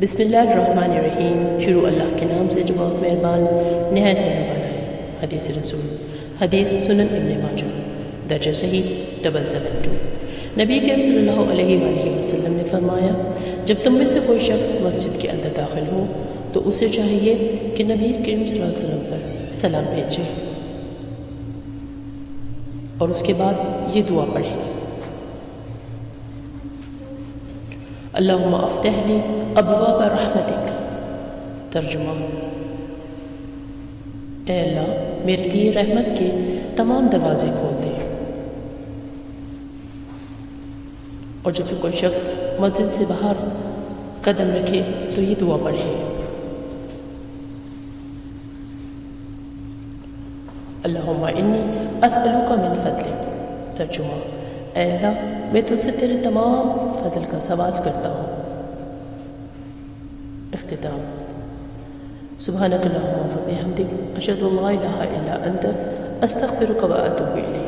بسم اللہ الرحمن الرحیم۔ شروع اللہ کے نام سے جو بہت مہربان نہایت رحم والا ہے۔ حدیث رسول، حدیث سنن ابن ماجہ، درجہ صحیح 772۔ نبی کریم صلی اللہ علیہ وآلہ وسلم نے فرمایا، جب تم میں سے کوئی شخص مسجد کے اندر داخل ہو تو اسے چاہیے کہ نبی کریم صلی اللہ علیہ وسلم پر سلام بھیجے اور اس کے بعد یہ دعا پڑھے: اللہم افتح لی ابواب رحمتک۔ ترجمہ: اے اللہ میرے لیے رحمت کے تمام دروازے کھول دے۔ اور جب کوئی شخص مسجد سے باہر قدم رکھے تو یہ دعا پڑھے: اللہم انی اسألک من فضلک۔ ترجمہ: اے اللہ میں تجھ سے تیرے تمام فضل کا سوال کرتا ہوں۔ اختتام: سبحانک اللہم و بحمدک، اشہد ان لا الہ الا انت، استغفرک و اتوب الیک۔